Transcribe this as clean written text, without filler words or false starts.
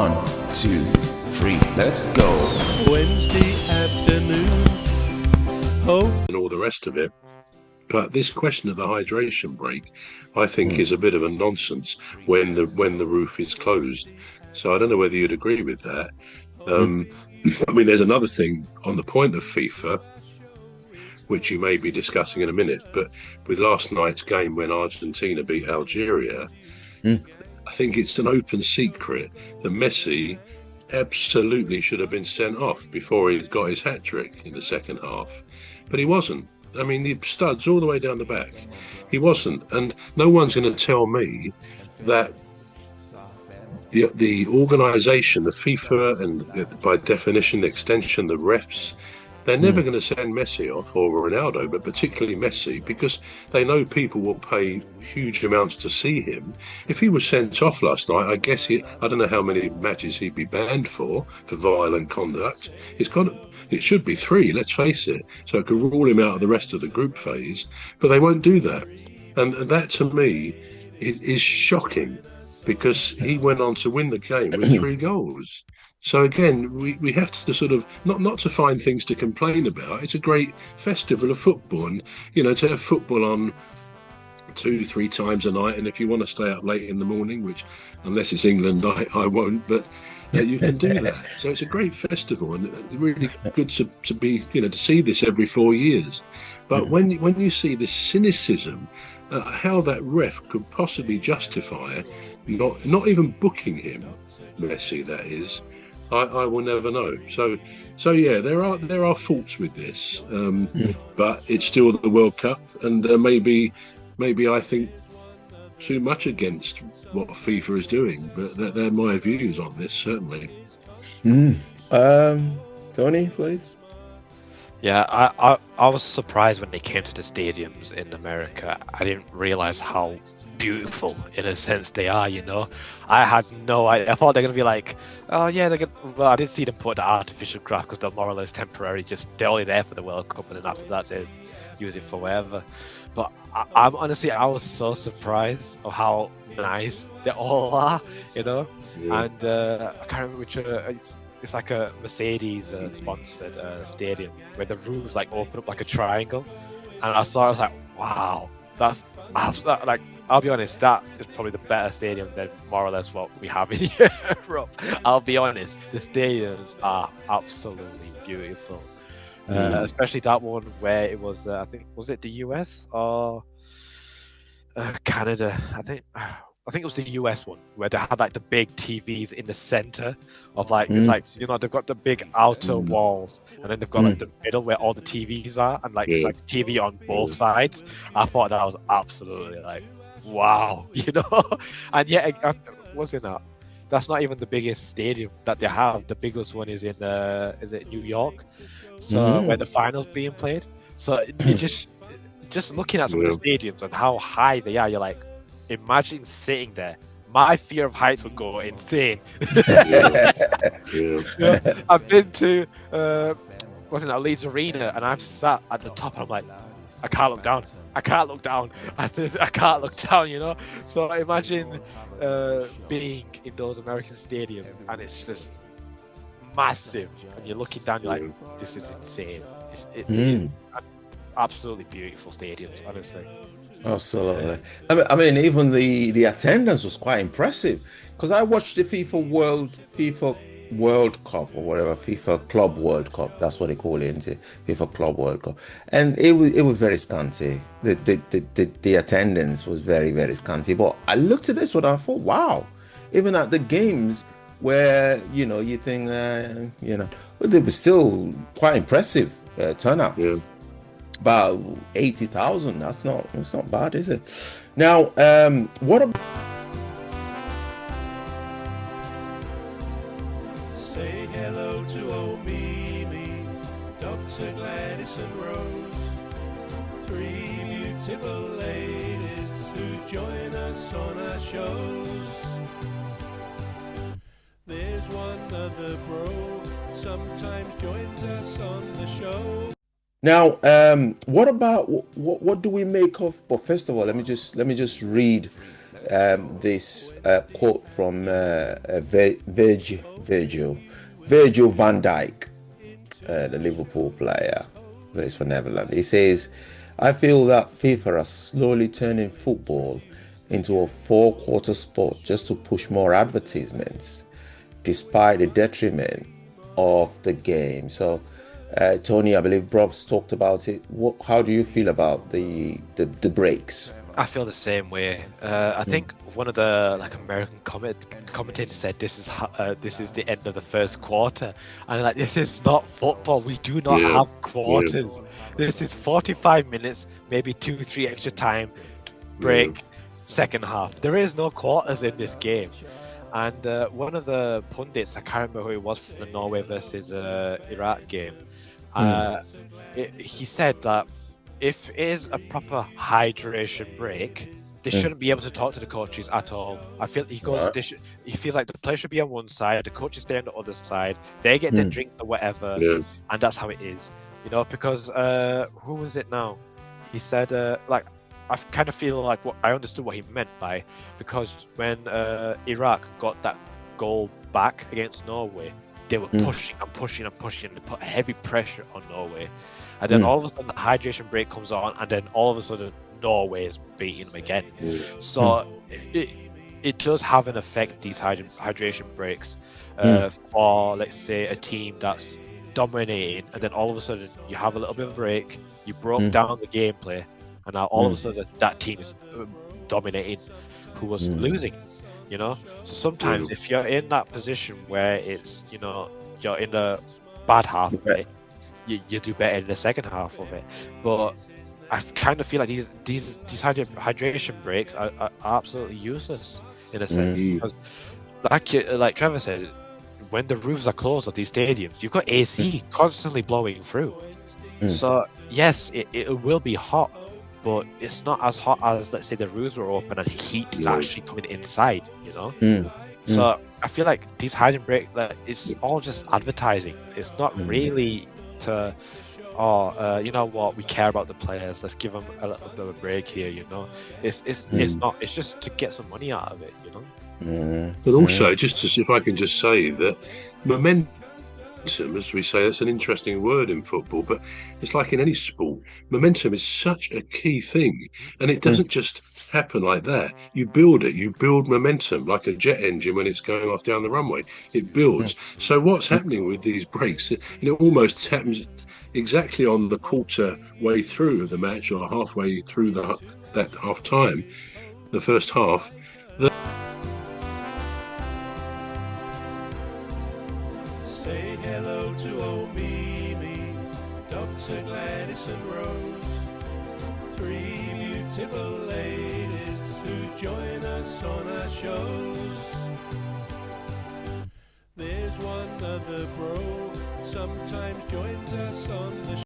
1, 2, 3, let's go. Wednesday afternoon. Oh. And all the rest of it. But this question of the hydration break, I think, is a bit of a nonsense when the roof is closed. So I don't know whether you'd agree with that. I mean, there's another thing on the point of FIFA, which you may be discussing in a minute, but with last night's game when Argentina beat Algeria, I think it's an open secret that Messi absolutely should have been sent off before he got his hat-trick in the second half. But he wasn't. I mean, the studs all the way down the back. He wasn't. And no one's going to tell me that the organisation, the FIFA, and by definition, the extension, the refs, they're never going to send Messi off, or Ronaldo, but particularly Messi, because they know people will pay huge amounts to see him. If he was sent off last night, I guess I don't know how many matches he'd be banned for violent conduct. It should be 3, let's face it, so it could rule him out of the rest of the group phase, but they won't do that. And that, to me, is shocking, because he went on to win the game with 3 goals. So again, we have to sort of not to find things to complain about. It's a great festival of football, and to have football on 2-3 times a night. And if you want to stay up late in the morning, which unless it's England, I won't. But you can do that. So it's a great festival, and really good to be to see this every 4 years. But when you see this cynicism, how that ref could possibly justify not even booking him, Messi, that is. I will never know. So yeah, there are faults with this, but it's still the World Cup, and maybe I think too much against what FIFA is doing. But they're my views on this, certainly. Tony, please. Yeah, I was surprised when they came to the stadiums in America. I didn't realize how beautiful, in a sense, they are. I had no idea. I thought they're gonna be like, oh yeah, well, I didn't see them put the artificial grass because they're more or less temporary. They're only there for the World Cup, and then after that they use it for whatever. But I was so surprised of how nice they all are. And I can't remember which. It's like a Mercedes sponsored stadium where the roofs like open up like a triangle, and I was like, wow, that's like, I'll be honest, that is probably the better stadium than more or less what we have in Europe. I'll be honest, the stadiums are absolutely beautiful, especially that one where it was I think, was it the US or Canada? I think it was the US one where they had like the big TVs in the center of like, it's like, they've got the big outer walls, and then they've got like the middle where all the TVs are, and like it's like TV on both sides. I thought that was absolutely like, wow, and yet what's in that? That's not even the biggest stadium that they have. The biggest one is in is it New York? So where the finals being played. So you just looking at some of the stadiums and how high they are, you're like, imagine sitting there. My fear of heights would go insane. I've been to Leeds Arena, and I've sat at the top, and I'm like, I can't look down. I can't look down. So imagine being in those American stadiums, and it's just massive, and you're looking down, you're like, this is insane. It is absolutely beautiful stadiums, honestly. Absolutely. I mean, even the attendance was quite impressive, because I watched the FIFA World Cup or whatever, FIFA Club World Cup. That's what they call it, isn't it? FIFA Club World Cup, and it was very scanty. The attendance was very, very scanty. But I looked at this one and I thought, wow, even at the games where you think it was still quite impressive turnout. Yeah. About 80,000. It's not bad, is it? Now, what about? Say hello to old Mimi, Dr. Gladys and Rose, 3 beautiful ladies who join us on our shows. There's one other bro, sometimes joins us on the show. Now, what about what do we make of? But first of all, let me just read this quote from Virgil van Dijk, the Liverpool player, plays for Netherlands. He says, "I feel that FIFA are slowly turning football into a four-quarter sport just to push more advertisements, despite the detriment of the game." So, Tony, I believe Brov's talked about it. How do you feel about the breaks? I feel the same way. I think one of the American commentators said this is the end of the first quarter, and this is not football. We do not have quarters. This is 45 minutes, maybe 2-3 extra time, break, second half. There is no quarters in this game. And one of the pundits, I can't remember who it was, from the Norway versus Iraq game, he said that if it is a proper hydration break, they shouldn't be able to talk to the coaches at all. I feel he feels like the player should be on one side, the coaches stay on the other side, they get their drinks or whatever, and that's how it is. Because who was it now? He said I kind of feel like I understood what he meant by, because when Iraq got that goal back against Norway, they were pushing and pushing and pushing. They put heavy pressure on Norway. And then all of a sudden the hydration break comes on, and then all of a sudden Norway is beating them again. So it does have an effect, these hydration breaks, for, let's say, a team that's dominating, and then all of a sudden you have a little bit of a break, you broke down the gameplay, and now all of a sudden that team is dominating who was losing. So sometimes if you're in that position where it's, you're in the bad half of it, you do better in the second half of it. But I kind of feel like these hydration breaks are absolutely useless in a sense, because like Trevor said, when the roofs are closed of these stadiums, you've got AC constantly blowing through. So yes, it will be hot, but it's not as hot as, let's say, the roofs were open and heat is actually coming inside, So I feel like these hydration breaks, it's all just advertising. It's not really to, you know what, we care about the players, let's give them a little bit of a break here, It's not, it's just to get some money out of it, But also, just as if I can just say that momentum, as we say, that's an interesting word in football, but it's like in any sport, momentum is such a key thing, and it doesn't just happen like that. You build it, you build momentum like a jet engine when it's going off down the runway. It builds. So what's happening with these breaks, it almost happens exactly on the quarter way through the match, or halfway through that half time, the first half. Say hello to old Mimi, Dr. Gladys and Rose, three beautiful ladies who join us on our shows. There's one other bro, sometimes joins us on the